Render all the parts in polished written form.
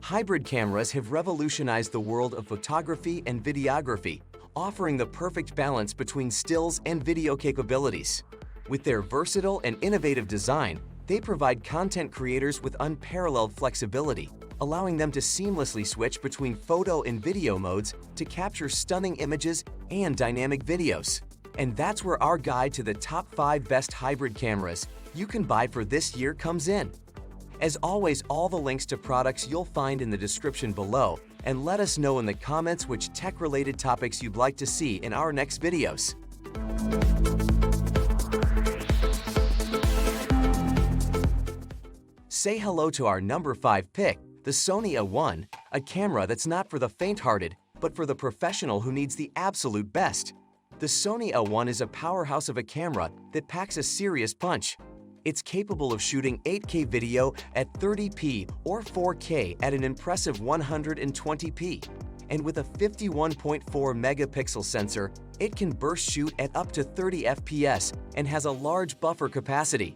Hybrid cameras have revolutionized the world of photography and videography, offering the perfect balance between stills and video capabilities. With their versatile and innovative design, they provide content creators with unparalleled flexibility, allowing them to seamlessly switch between photo and video modes to capture stunning images and dynamic videos. And that's where our guide to the top 5 best hybrid cameras you can buy for this year comes in. As always, all the links to products you'll find in the description below, and let us know in the comments which tech-related topics you'd like to see in our next videos. Say hello to our number 5 pick, the Sony A1, a camera that's not for the faint-hearted, but for the professional who needs the absolute best. The Sony A1 is a powerhouse of a camera that packs a serious punch. It's capable of shooting 8K video at 30p or 4K at an impressive 120p. And with a 51.4 megapixel sensor, it can burst shoot at up to 30 FPS and has a large buffer capacity.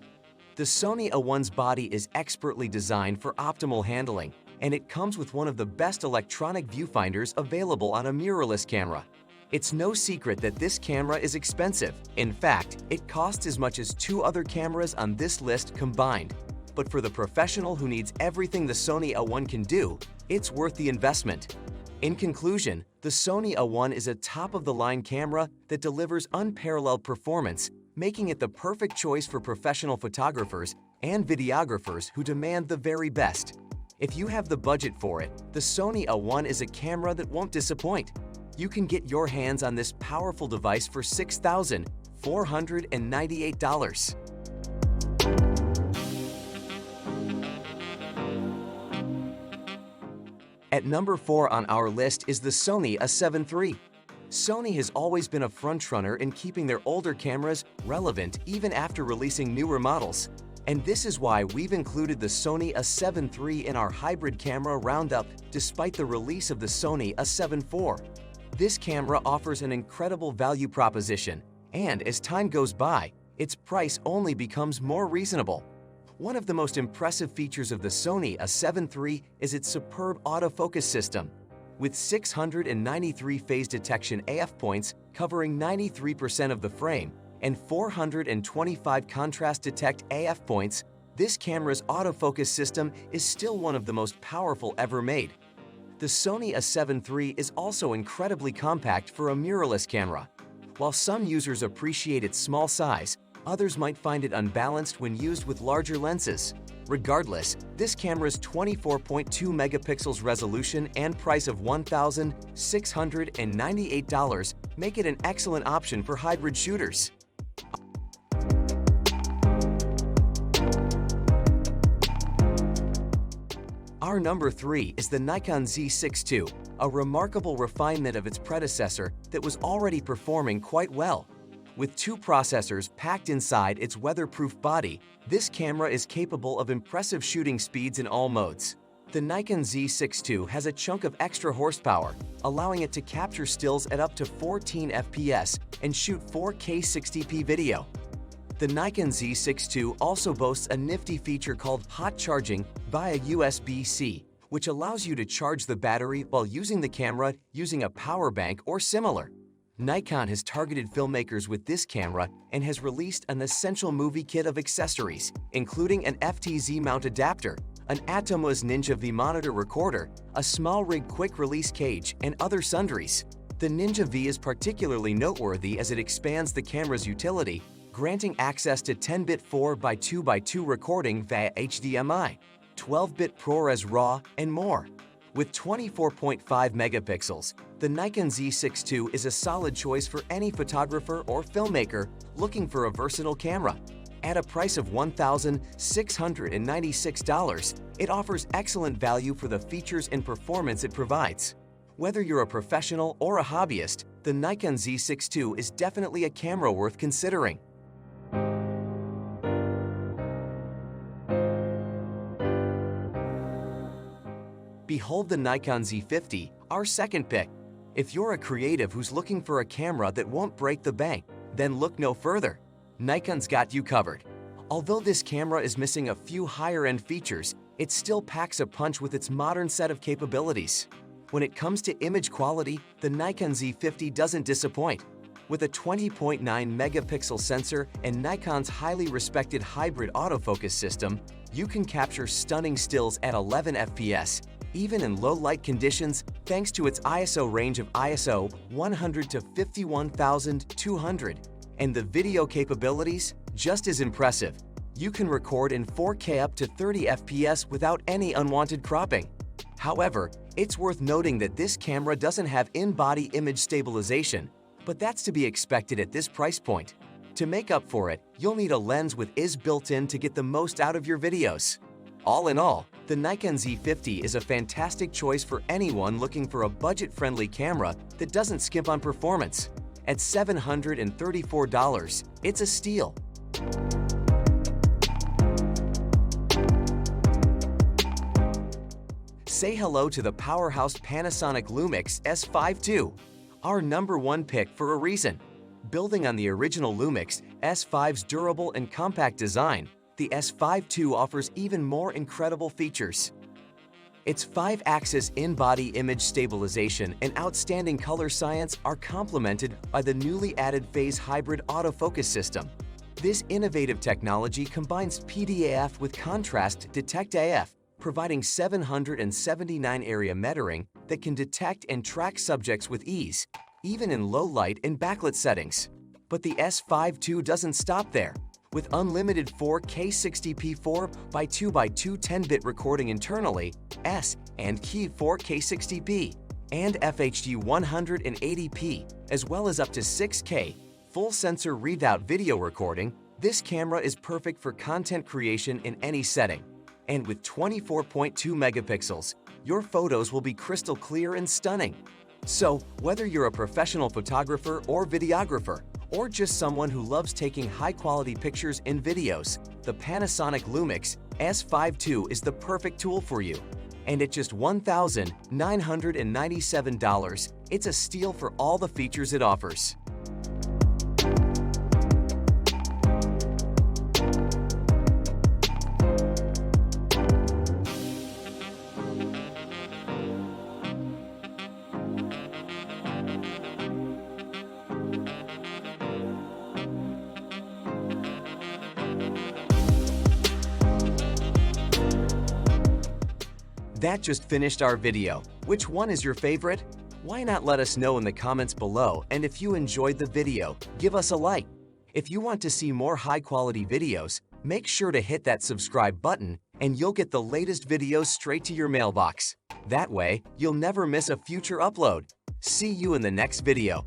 The Sony A1's body is expertly designed for optimal handling, and it comes with one of the best electronic viewfinders available on a mirrorless camera. It's no secret that this camera is expensive. In fact, it costs as much as 2 other cameras on this list combined. But for the professional who needs everything the Sony A1 can do, it's worth the investment. In conclusion, the Sony A1 is a top-of-the-line camera that delivers unparalleled performance, making it the perfect choice for professional photographers and videographers who demand the very best. If you have the budget for it, the Sony A1 is a camera that won't disappoint. You can get your hands on this powerful device for $6,498. At number 4 on our list is the Sony A7 III. Sony has always been a frontrunner in keeping their older cameras relevant even after releasing newer models. And this is why we've included the Sony A7 III in our hybrid camera roundup despite the release of the Sony A7 IV. This camera offers an incredible value proposition, and as time goes by, its price only becomes more reasonable. One of the most impressive features of the Sony A7 III is its superb autofocus system. With 693 phase detection AF points covering 93% of the frame and 425 contrast detect AF points, this camera's autofocus system is still one of the most powerful ever made. The Sony A7 III is also incredibly compact for a mirrorless camera. While some users appreciate its small size, others might find it unbalanced when used with larger lenses. Regardless, this camera's 24.2 megapixels resolution and price of $1,698 make it an excellent option for hybrid shooters. Our number 3 is the Nikon Z62, a remarkable refinement of its predecessor that was already performing quite well. With 2 processors packed inside its weatherproof body, this camera is capable of impressive shooting speeds in all modes. The Nikon Z62 has a chunk of extra horsepower, allowing it to capture stills at up to 14 FPS and shoot 4K 60p video. The Nikon Z62 also boasts a nifty feature called hot charging via USB-C, which allows you to charge the battery while using the camera using a power bank or similar. Nikon has targeted filmmakers with this camera and has released an essential movie kit of accessories, including an FTZ mount adapter, an Atomos Ninja V monitor recorder, a small rig quick-release cage, and other sundries. The Ninja V is particularly noteworthy as it expands the camera's utility, granting access to 10-bit 4x2x2 recording via HDMI, 12-bit ProRes RAW, and more. With 24.5 megapixels, the Nikon Z62 is a solid choice for any photographer or filmmaker looking for a versatile camera. At a price of $1,696, it offers excellent value for the features and performance it provides. Whether you're a professional or a hobbyist, the Nikon Z62 is definitely a camera worth considering. Behold the Nikon Z50, our second pick. If you're a creative who's looking for a camera that won't break the bank, then look no further. Nikon's got you covered. Although this camera is missing a few higher-end features, it still packs a punch with its modern set of capabilities. When it comes to image quality, the Nikon Z50 doesn't disappoint. With a 20.9 megapixel sensor and Nikon's highly respected hybrid autofocus system, you can capture stunning stills at 11 FPS, even in low light conditions, thanks to its ISO range of ISO 100 to 51,200. And the video capabilities, just as impressive. You can record in 4K up to 30 FPS without any unwanted cropping. However, it's worth noting that this camera doesn't have in-body image stabilization, but that's to be expected at this price point. To make up for it, you'll need a lens with IS built in to get the most out of your videos. All in all, the Nikon Z50 is a fantastic choice for anyone looking for a budget-friendly camera that doesn't skimp on performance. At $734, it's a steal. Say hello to the powerhouse Panasonic Lumix S52, our #1 pick for a reason. Building on the original Lumix S5's durable and compact design, the S52 offers even more incredible features. Its 5-axis in-body image stabilization and outstanding color science are complemented by the newly added phase hybrid autofocus system. This innovative technology combines PDAF with contrast detect AF, providing 779 area metering that can detect and track subjects with ease, even in low light and backlit settings. But the S52 doesn't stop there. With unlimited 4K 60p 4x2x2 10-bit recording internally, and key 4K 60p, and FHD 180p, as well as up to 6K full sensor readout video recording, this camera is perfect for content creation in any setting. And with 24.2 megapixels, your photos will be crystal clear and stunning. So, whether you're a professional photographer or videographer, or just someone who loves taking high-quality pictures and videos, the Panasonic Lumix S52 is the perfect tool for you. And at just $1,997, it's a steal for all the features it offers. That just finished our video. Which one is your favorite? Why not let us know in the comments below, and if you enjoyed the video, give us a like. If you want to see more high-quality videos, make sure to hit that subscribe button and you'll get the latest videos straight to your mailbox. That way, you'll never miss a future upload. See you in the next video.